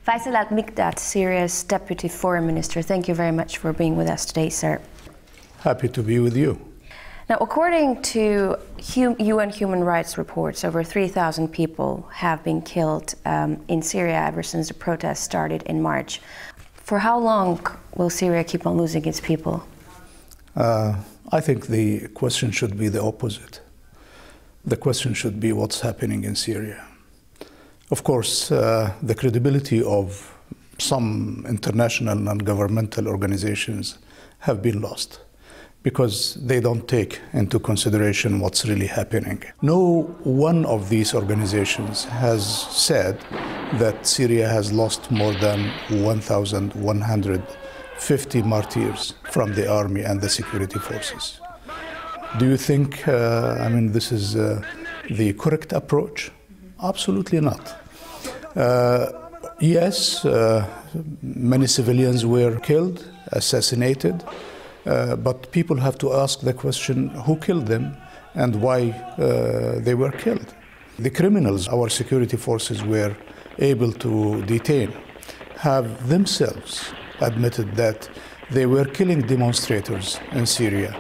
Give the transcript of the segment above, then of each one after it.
Faisal Al-Mikdad, Syria's Deputy Foreign Minister, thank you very much for being with us today, sir. Happy to be with you. Now, according to UN human rights reports, over 3,000 people have been killed in Syria ever since the protests started in March. For how long will Syria keep on losing its people? I think the question should be the opposite. The question should be what's happening in Syria. Of course, the credibility of some international non-governmental organizations have been lost because they don't take into consideration what's really happening. No one of these organizations has said that Syria has lost more than 1,150 martyrs from the army and the security forces. Do you think, this is the correct approach? Absolutely not. Yes, many civilians were killed, assassinated, but people have to ask the question, who killed them and why they were killed? The criminals our security forces were able to detain have themselves admitted that they were killing demonstrators in Syria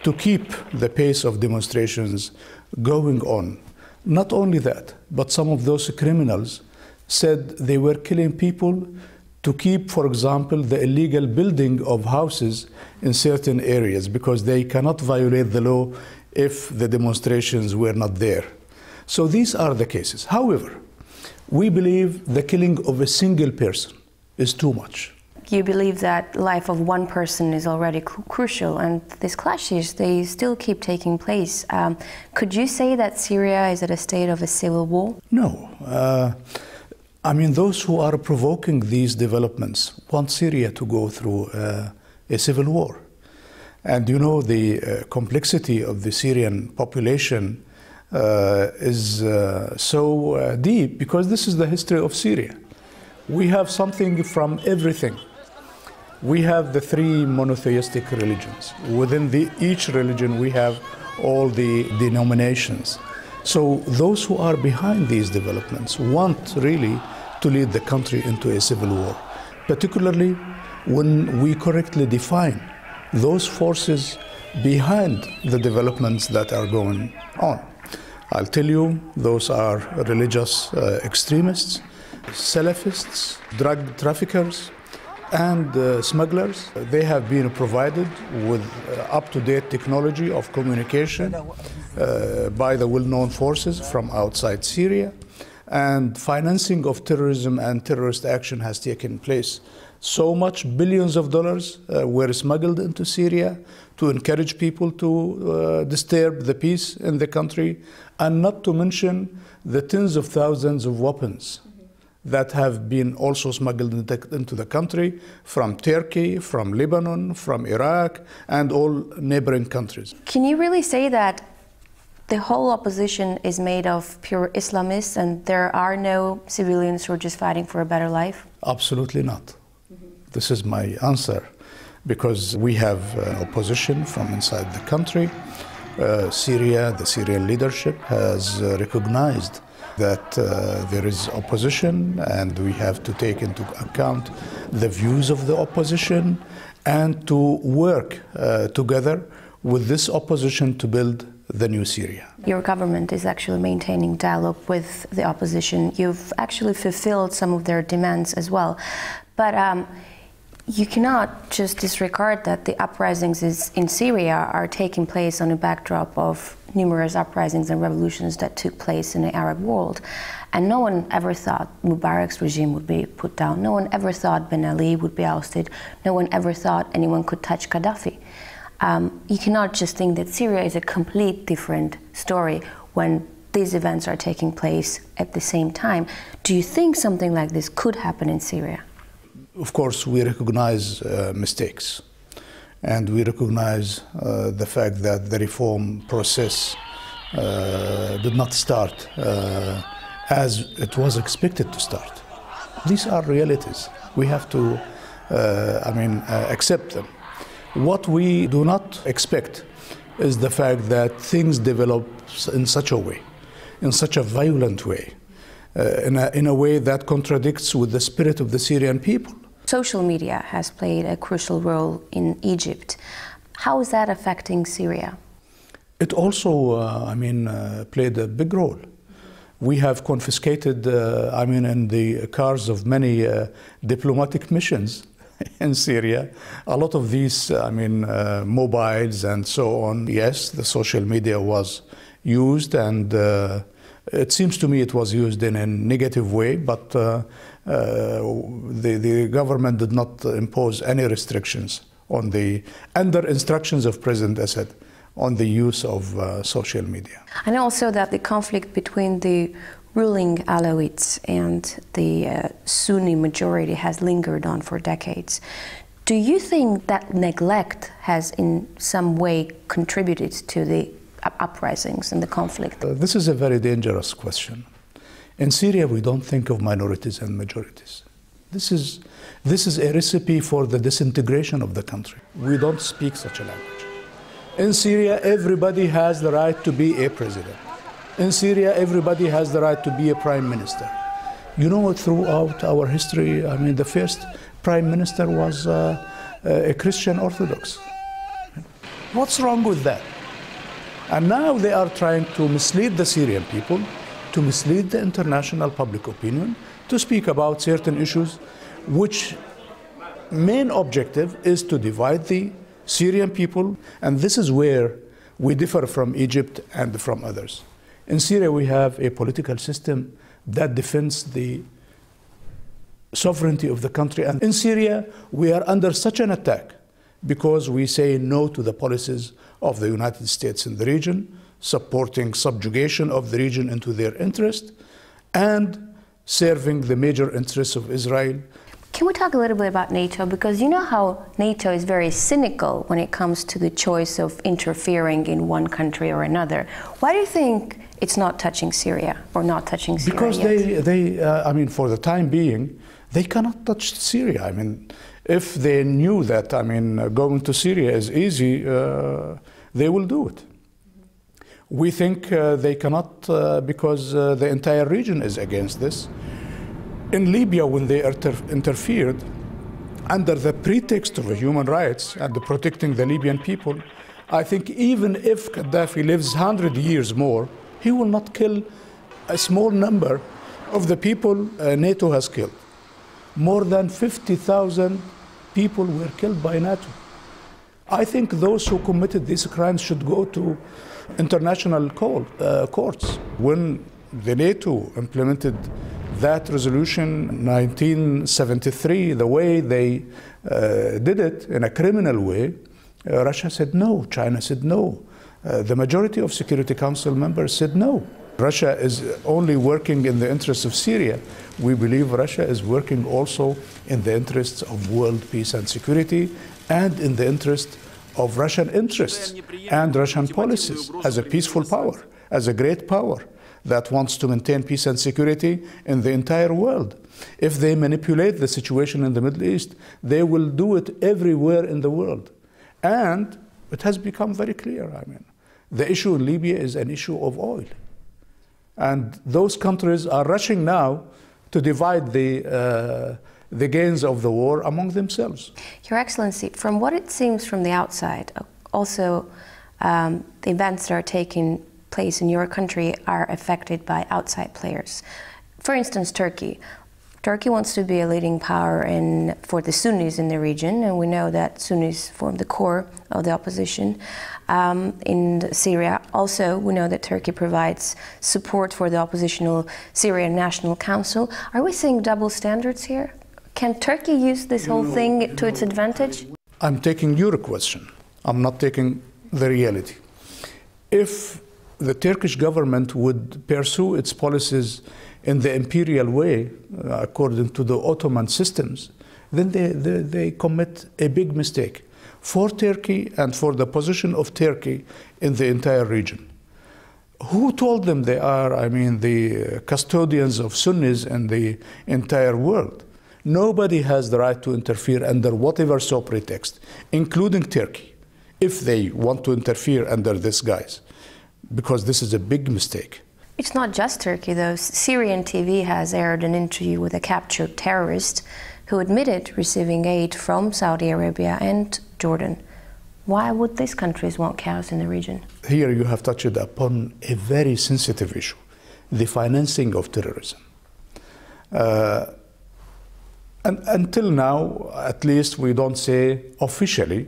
to keep the pace of demonstrations going on. Not only that, but some of those criminals said they were killing people to keep, for example, the illegal building of houses in certain areas because they cannot violate the law if the demonstrations were not there. So these are the cases. However, we believe the killing of a single person is too much. You believe that life of one person is already crucial, and these clashes, they still keep taking place. Could you say that Syria is at a state of a civil war? No. Those who are provoking these developments want Syria to go through a civil war. And you know, the complexity of the Syrian population is so deep because this is the history of Syria. We have something from everything. We have the three monotheistic religions. Within each religion, we have all the denominations. So those who are behind these developments want really to lead the country into a civil war, particularly when we correctly define those forces behind the developments that are going on. I'll tell you, those are religious extremists, Salafists, drug traffickers, and smugglers. They have been provided with up-to-date technology of communication by the well-known forces from outside Syria, and financing of terrorism and terrorist action has taken place. So much billions of dollars were smuggled into Syria to encourage people to disturb the peace in the country, and not to mention the tens of thousands of weapons that have been also smuggled into the country from Turkey, from Lebanon, from Iraq, and all neighboring countries. Can you really say that the whole opposition is made of pure Islamists and there are no civilians who are just fighting for a better life? Absolutely not. This is my answer, because we have opposition from inside the country. Syria, the Syrian leadership has recognized that there is opposition, and we have to take into account the views of the opposition and to work together with this opposition to build the new Syria. Your government is actually maintaining dialogue with the opposition. You've actually fulfilled some of their demands as well. But you cannot just disregard that the uprisings in Syria are taking place on a backdrop of numerous uprisings and revolutions that took place in the Arab world. And no one ever thought Mubarak's regime would be put down. No one ever thought Ben Ali would be ousted. No one ever thought anyone could touch Gaddafi. You cannot just think that Syria is a complete different story when these events are taking place at the same time. Do you think something like this could happen in Syria? Of course, we recognize mistakes, and we recognize the fact that the reform process did not start as it was expected to start. These are realities. We have to accept them. What we do not expect is the fact that things develop in such a way, in such a violent way, in a way that contradicts with the spirit of the Syrian people. Social media has played a crucial role in Egypt. How is that affecting Syria? It also, played a big role. We have confiscated, in the cars of many diplomatic missions in Syria, a lot of these, mobiles and so on. Yes, the social media was used, and it seems to me it was used in a negative way, but the government did not impose any restrictions on under instructions of President Assad, on the use of social media. I know also that the conflict between the ruling Alawites and the Sunni majority has lingered on for decades. Do you think that neglect has in some way contributed to the uprisings and the conflict? This is a very dangerous question. In Syria, we don't think of minorities and majorities. This is a recipe for the disintegration of the country. We don't speak such a language. In Syria, everybody has the right to be a president. In Syria, everybody has the right to be a prime minister. You know, throughout our history, the first prime minister was a Christian Orthodox. What's wrong with that? And now they are trying to mislead the Syrian people, to mislead the international public opinion, to speak about certain issues which main objective is to divide the Syrian people, and this is where we differ from Egypt and from others. In Syria, we have a political system that defends the sovereignty of the country, and in Syria, we are under such an attack because we say no to the policies of the United States in the region, supporting subjugation of the region into their interest, and serving the major interests of Israel. Can we talk a little bit about NATO? Because you know how NATO is very cynical when it comes to the choice of interfering in one country or another. Why do you think it's not touching Syria or not touching Syria because yet? they for the time being, they cannot touch Syria. If they knew that, going to Syria is easy, they will do it. We think they cannot because the entire region is against this. In Libya, when they interfered, under the pretext of human rights and protecting the Libyan people, I think even if Gaddafi lives 100 years more, he will not kill a small number of the people NATO has killed. More than 50,000 people were killed by NATO. I think those who committed these crimes should go to international courts. When the NATO implemented that resolution in 1973, the way they did it in a criminal way, Russia said no, China said no. The majority of Security Council members said no. Russia is only working in the interests of Syria. We believe Russia is working also in the interests of world peace and security and in the interest of Russian interests and Russian policies as a peaceful power, as a great power that wants to maintain peace and security in the entire world. If they manipulate the situation in the Middle East, they will do it everywhere in the world. And it has become very clear, the issue in Libya is an issue of oil. And those countries are rushing now to divide the gains of the war among themselves. Your Excellency, from what it seems from the outside, also the events that are taking place in your country are affected by outside players. For instance, Turkey. Turkey wants to be a leading power for the Sunnis in the region, and we know that Sunnis form the core of the opposition in Syria. Also, we know that Turkey provides support for the oppositional Syrian National Council. Are we seeing double standards here? Can Turkey use this whole thing to its advantage? I'm taking your question. I'm not taking the reality. If the Turkish government would pursue its policies in the imperial way, according to the Ottoman systems, then they commit a big mistake for Turkey and for the position of Turkey in the entire region. Who told them they are, the custodians of Sunnis in the entire world? Nobody has the right to interfere under whatever so pretext, including Turkey, if they want to interfere under this guise, because this is a big mistake. It's not just Turkey, though. Syrian TV has aired an interview with a captured terrorist who admitted receiving aid from Saudi Arabia and Jordan. Why would these countries want chaos in the region? Here you have touched upon a very sensitive issue, the financing of terrorism. And until now, at least we don't say officially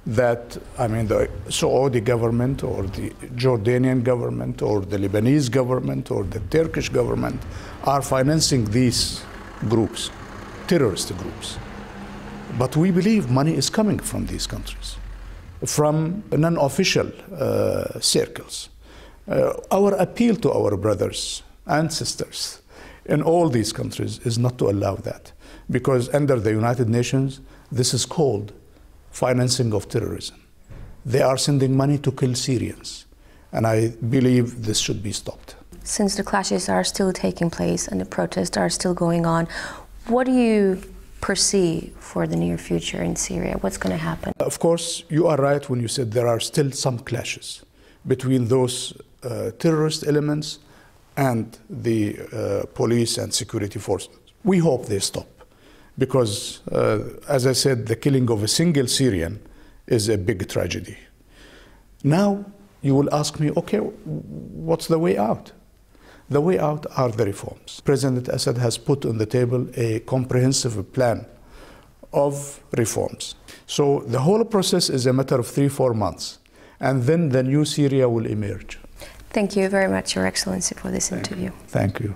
that, the Saudi government or the Jordanian government or the Lebanese government or the Turkish government are financing these groups, terrorist groups. But we believe money is coming from these countries, from non-official circles. Our appeal to our brothers and sisters in all these countries is not to allow that, because under the United Nations, this is called financing of terrorism. They are sending money to kill Syrians, and I believe this should be stopped. Since the clashes are still taking place and the protests are still going on, what do you perceive for the near future in Syria? What's going to happen? Of course, you are right when you said there are still some clashes between those terrorist elements and the police and security forces. We hope they stop, because, as I said, the killing of a single Syrian is a big tragedy. Now, you will ask me, okay, what's the way out? The way out are the reforms. President Assad has put on the table a comprehensive plan of reforms. So the whole process is a matter of 3-4 months, and then the new Syria will emerge. Thank you very much, Your Excellency, for this interview. Thank you.